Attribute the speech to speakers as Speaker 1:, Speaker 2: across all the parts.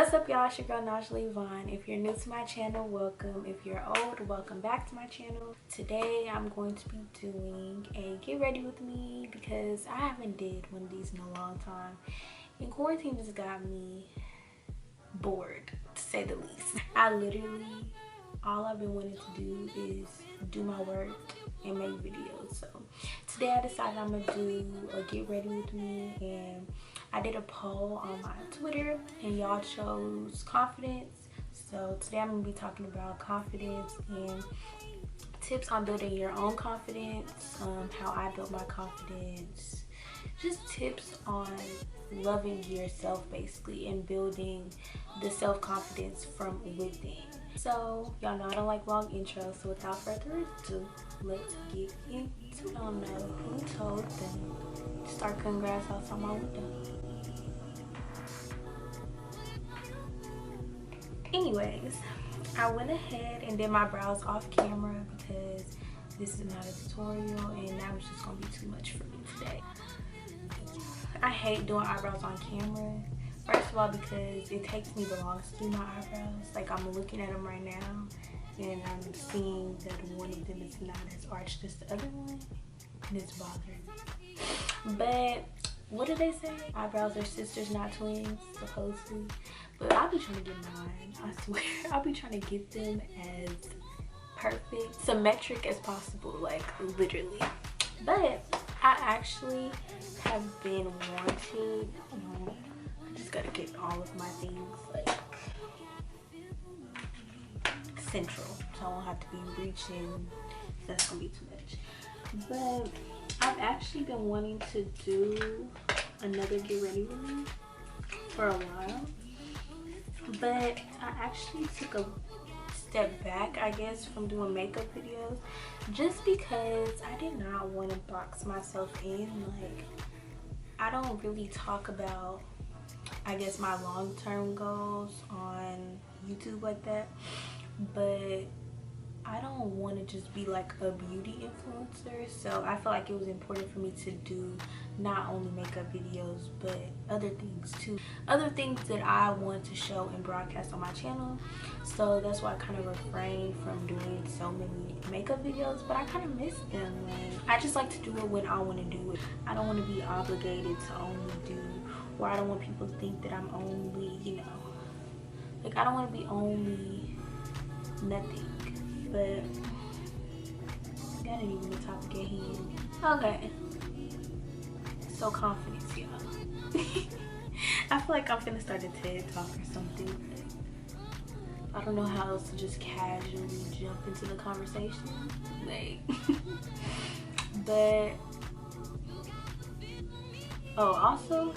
Speaker 1: What's up, y'all? It's your girl Najee Vaughn. If you're new to my channel, welcome. If you're old, welcome back to my channel. Today I'm going to be doing a get ready with me because I haven't did one of these in a long time, and quarantine just got me bored, to say the least. I literally, all I've been wanting to do is do my work and make videos. So today I decided I'm gonna do a get ready with me, and I did a poll on my Twitter and y'all chose confidence. So today I'm gonna be talking about confidence and tips on building your own confidence, how I built my confidence, just tips on loving yourself basically and building the self-confidence from within. So y'all know I don't like long intros, so without further ado, let's get into it. I don't know who told them to start cutting grass outside my window. Anyways, I went ahead and did my brows off camera because this is not a tutorial and that was just gonna be too much for me today. I hate doing eyebrows on camera. First of all, because it takes me the longest to do my eyebrows. Like, I'm looking at them right now and I'm seeing that one of them is not as arched as the other one, and it's bothering me. But what do they say? Eyebrows are sisters, not twins, supposedly. But I'll be trying to get mine, I swear. I'll be trying to get them as perfect, symmetric as possible, like literally. But I actually have been wanting, I just gotta get all of my things like central, so I won't have to be reaching. That's gonna be too much. But I've actually been wanting to do another get ready with me for a while. But I actually took a step back, I guess, from doing makeup videos just because I did not want to box myself in. Like, I don't really talk about, I guess, my long-term goals on YouTube like that, but I don't want to just be like a beauty influencer, so I feel like it was important for me to do not only makeup videos but other things too, other things that I want to show and broadcast on my channel. So that's why I kind of refrained from doing so many makeup videos, but I kind of miss them. Like, I just like to do it when I want to do it. I don't want to be obligated to only do, or I don't want people to think that I'm only, you know, like, I don't want to be only nothing. But that ain't even the topic at hand. Okay, so confidence, y'all. I feel like I'm finna start a TED talk or something. I don't know how else to just casually jump into the conversation, like. But oh, also,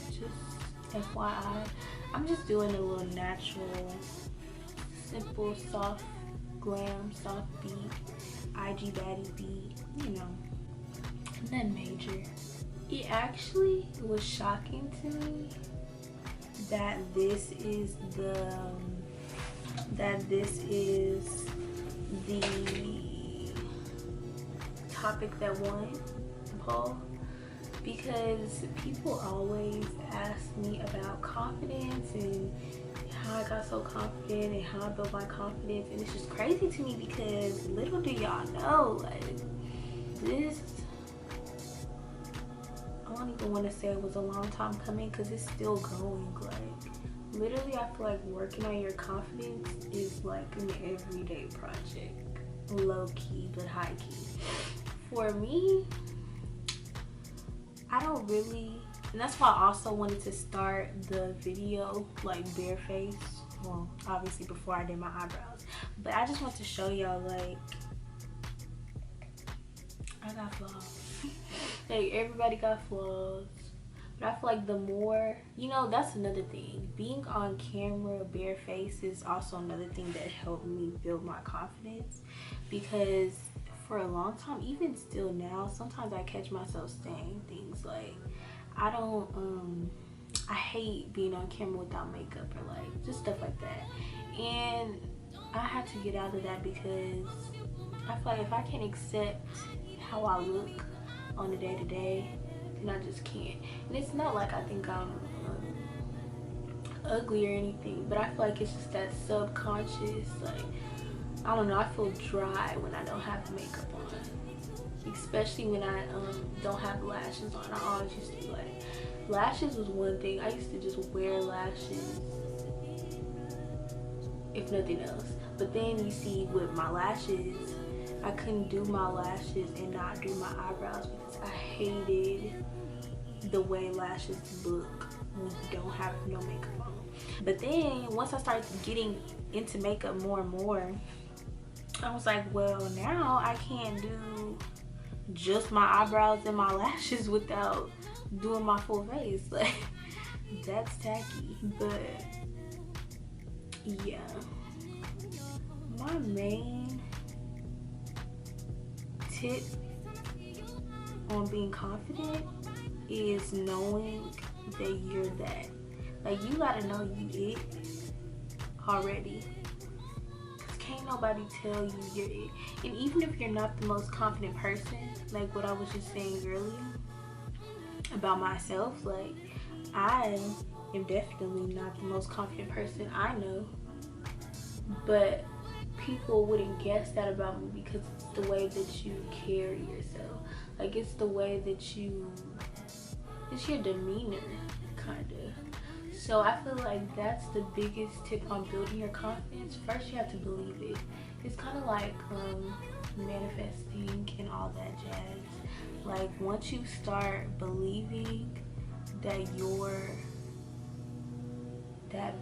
Speaker 1: just FYI, I'm just doing a little natural, simple, soft glam, soft beat, IG baddie beat, you know, nothing major. It actually was shocking to me that this is the topic that won the poll, because people always ask me about confidence and how I got so confident and how I built my confidence, and it's just crazy to me because little do y'all know, like, this, I don't even want to say it was a long time coming because it's still going. Like, literally, I feel like working on your confidence is like an everyday project, low-key but high-key. For me, I don't really, and that's why I also wanted to start the video like bare face. Well, obviously before I did my eyebrows, but I just want to show y'all, like, I got flaws. Like, everybody got flaws, but I feel like the more, you know, that's another thing. Being on camera bare face is also another thing that helped me build my confidence, because for a long time, even still now, sometimes I catch myself saying things like, I don't, I hate being on camera without makeup, or like just stuff like that. And I had to get out of that because I feel like if I can't accept how I look on a day-to-day, then I just can't. And it's not like I think I'm ugly or anything, but I feel like it's just that subconscious, like, I don't know, I feel dry when I don't have makeup on, especially when I don't have lashes on. I always used to be like, lashes was one thing. I used to just wear lashes if nothing else. But then you see with my lashes, I couldn't do my lashes and not do my eyebrows because I hated the way lashes look when you don't have no makeup on. But then once I started getting into makeup more and more, I was like, well, now I can't do just my eyebrows and my lashes without doing my full face. Like, that's tacky. But yeah, my main tip on being confident is knowing that you're that. Like, you gotta know you it already. Cause can't nobody tell you you're it. And even if you're not the most confident person, like what I was just saying earlier about myself, like, I am definitely not the most confident person I know. But people wouldn't guess that about me because it's the way that you carry yourself. Like, it's the way that you, it's your demeanor, kind of. So I feel like that's the biggest tip on building your confidence. First, you have to believe it. It's kind of like manifesting and all that jazz. Like, once you start believing that you're that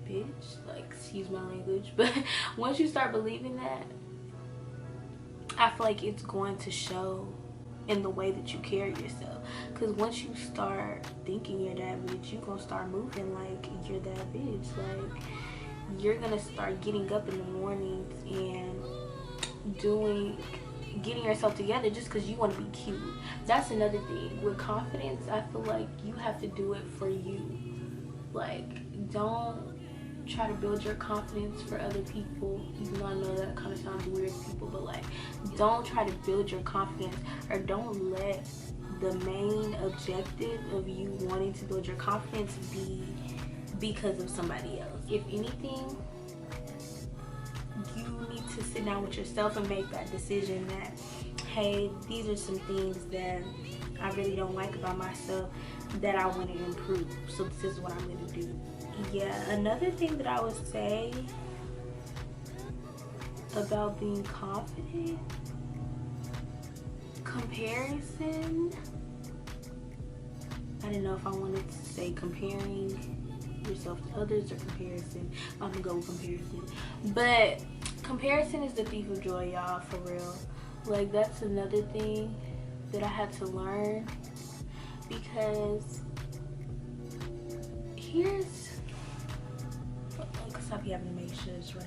Speaker 1: bitch, like, excuse my language, but once you start believing that, I feel like it's going to show in the way that you carry yourself. Because once you start thinking you're that bitch, you're gonna start moving like you're that bitch. Like, you're gonna start getting up in the mornings and getting yourself together just because you want to be cute. That's another thing with confidence. I feel like you have to do it for you. Like, don't try to build your confidence for other people, even though I know that kind of sounds weird to people, but like, don't try to build your confidence, or don't let the main objective of you wanting to build your confidence be because of somebody else. If anything, you need to sit down with yourself and make that decision that, hey, these are some things that I really don't like about myself that I want to improve, so this is what I'm going to do. Yeah, another thing that I would say about being confident, comparison. I didn't know if I wanted to say comparing yourself to others or comparison. I'm gonna go with comparison. But comparison is the thief of joy, y'all, for real. Like, that's another thing that I had to learn, because here's, because I be having to make sure it's right.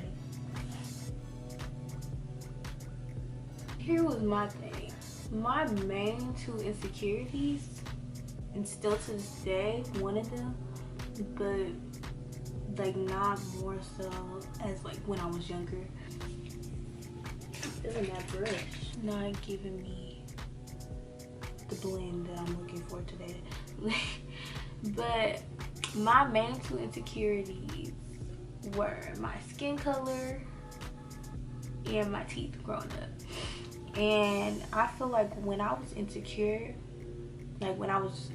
Speaker 1: Here was my thing. My main two insecurities, and still to this day, one of them, but like not more so as like when I was younger. Feeling that brush not giving me the blend that I'm looking for today. But my main two insecurities were my skin color and my teeth growing up. And I feel like when I was insecure, like when I was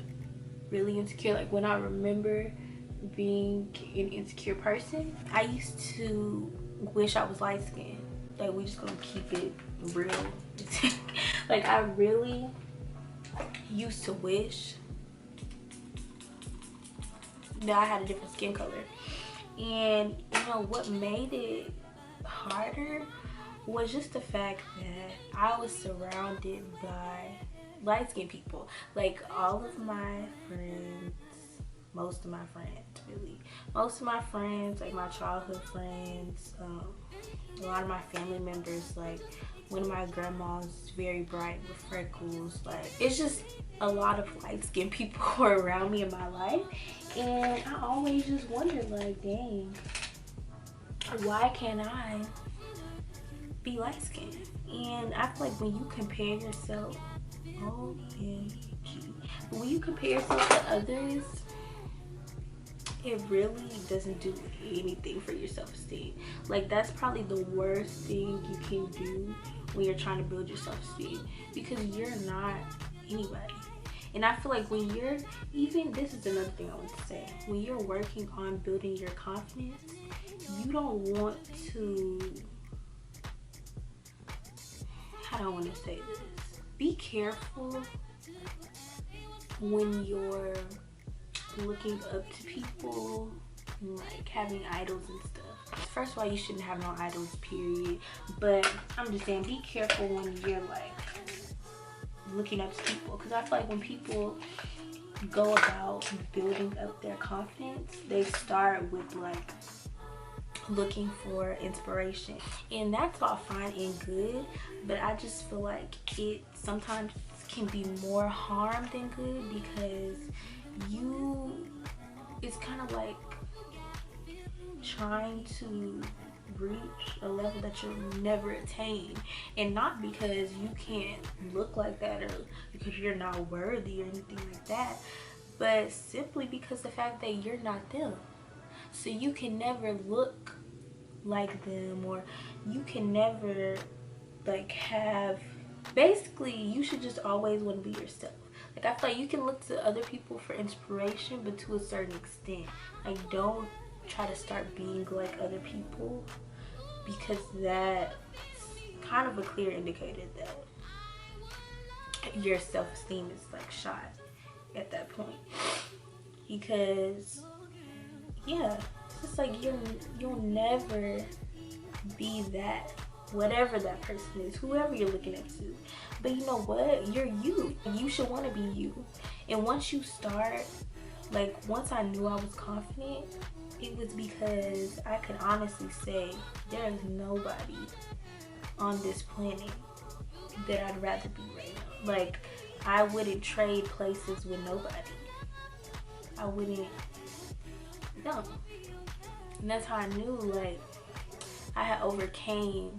Speaker 1: really insecure, like when I remember being an insecure person, I used to wish I was light skinned. Like, we just gonna keep it real. Like, I really used to wish that I had a different skin color. And you know what made it harder was just the fact that I was surrounded by light-skinned people. Like, all of my friends, most of my friends, like my childhood friends, a lot of my family members, like one of my grandmas, very bright with freckles. Like, it's just a lot of light-skinned people who are around me in my life, and I always just wondered, like, dang, why can't I be light-skinned? And I feel like when you compare yourself, OMG, when you compare yourself to others, it really doesn't do anything for your self-esteem. Like, that's probably the worst thing you can do when you're trying to build your self-esteem, because you're not anybody. And I feel like when you're, even, this is another thing I want to say, when you're working on building your confidence, you don't want to, how do I want to say this? Be careful when you're looking up to people, like having idols and stuff. First of all, you shouldn't have no idols, period. But I'm just saying, be careful when you're like looking up to people, because I feel like when people go about building up their confidence, they start with like looking for inspiration, and that's all fine and good, but I just feel like it sometimes can be more harm than good, because it's kind of like trying to reach a level that you'll never attain, and not because you can't look like that or because you're not worthy or anything like that, but simply because the fact that you're not them. So you can never look like them, or you can never like have, basically you should just always want to be yourself. Like, I feel like you can look to other people for inspiration, but to a certain extent. Like, don't try to start being like other people, because that's kind of a clear indicator that your self-esteem is like shot at that point. Because yeah, it's just like you'll never be that, whatever that person is, whoever you're looking up to. But you know what, you're you. You should want to be you. And once you start, like, once I knew I was confident, it was because I could honestly say there is nobody on this planet that I'd rather be right now. Like, I wouldn't trade places with nobody. I wouldn't, no. And that's how I knew, like, I had overcame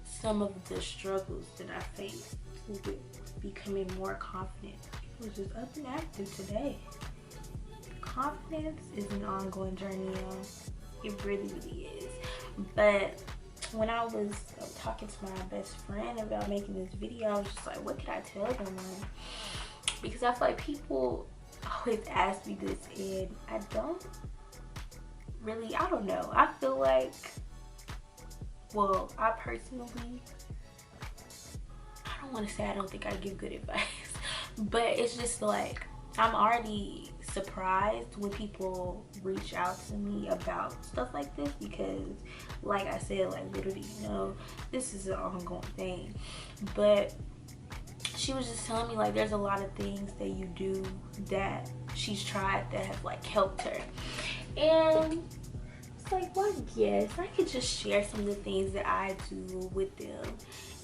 Speaker 1: some of the struggles that I faced with becoming more confident. It was just up and active today. Confidence is an ongoing journey, y'all. It really, really is. But when I was talking to my best friend about making this video, I was just like, what could I tell them? Like, because I feel like people always ask me this, and I don't know. I feel like, well, I personally, I don't want to say I don't think I give good advice, but it's just like, I'm already surprised when people reach out to me about stuff like this, because like I said, like, literally, you know, this is an ongoing thing. But she was just telling me, like, there's a lot of things that you do that she's tried that have like helped her, and it's like, well, yes, I could just share some of the things that I do with them.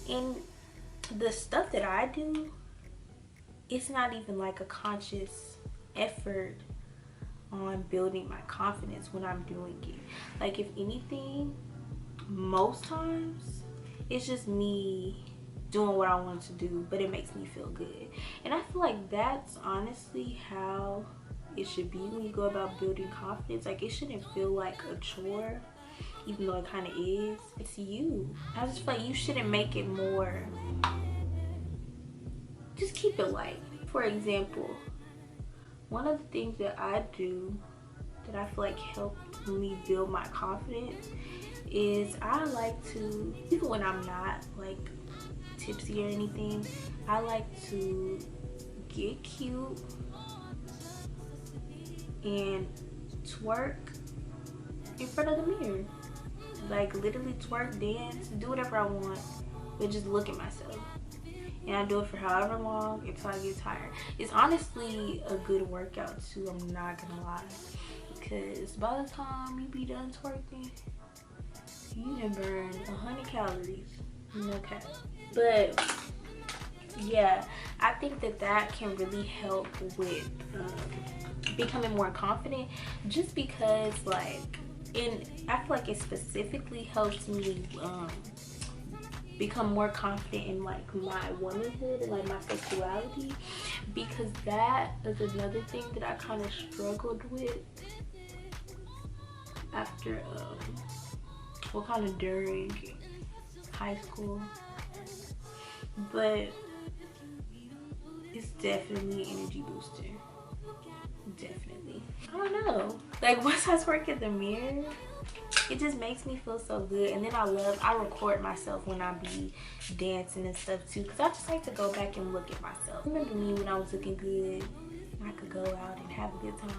Speaker 1: And the stuff that I do, it's not even like a conscious effort on building my confidence when I'm doing it. Like, if anything, most times it's just me doing what I want to do, but it makes me feel good. And I feel like that's honestly how it should be when you go about building confidence. Like, it shouldn't feel like a chore, even though it kind of is. It's you. I just feel like you shouldn't make it more, just keep it light. For example, one of the things that I do that I feel like helped me build my confidence is I like to, even when I'm not like tipsy or anything, I like to get cute and twerk in front of the mirror. Like, literally twerk, dance, do whatever I want, but just look at myself. And I do it for however long until I get tired. It's honestly a good workout too, I'm not gonna lie. Because by the time you be done twerking, you done burn 100 calories. No cap. But yeah, I think that that can really help with becoming more confident, just because, like, I feel like it specifically helps me become more confident in like my womanhood and like my sexuality, because that is another thing that I kind of struggled with after well, kind of during high school, but it's definitely an energy booster. Definitely. I don't know, like once I twerk in the mirror, it just makes me feel so good. And then I record myself when I be dancing and stuff too, because I just like to go back and look at myself. Remember me when I was looking good? I could go out and have a good time.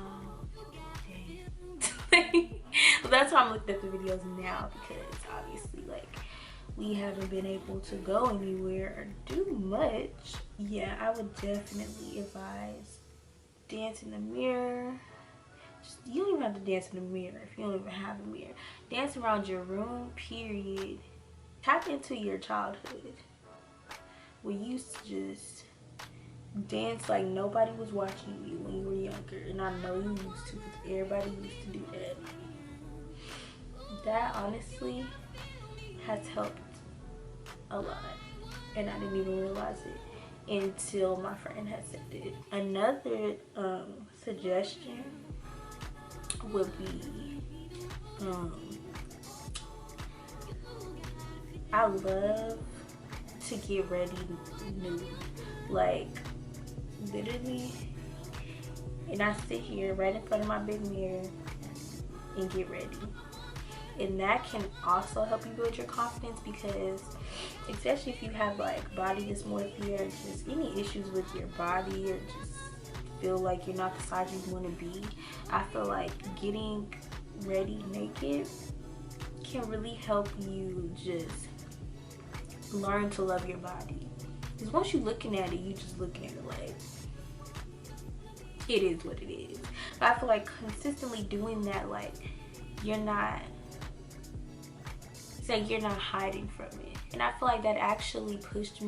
Speaker 1: Well, that's why I'm looking at the videos now, because obviously like we haven't been able to go anywhere or do much. Yeah, I would definitely advise dance in the mirror. You don't even have to dance in the mirror if you don't even have a mirror. Dance around your room, period. Tap into your childhood. We used to just dance like nobody was watching you when you were younger. And I know you used to, because everybody used to do that. That honestly has helped a lot. And I didn't even realize it until my friend had said it. Another suggestion would be I love to get ready nude, like literally, and I sit here right in front of my big mirror and get ready. And that can also help you build your confidence, because especially if you have like body dysmorphia or just any issues with your body, or just feel like you're not the size you want to be, I feel like getting ready naked can really help you just learn to love your body. Because once you're looking at it, you just looking at it like it is what it is. But I feel like consistently doing that, like you're not, it's like you're not hiding from it. And I feel like that actually pushed me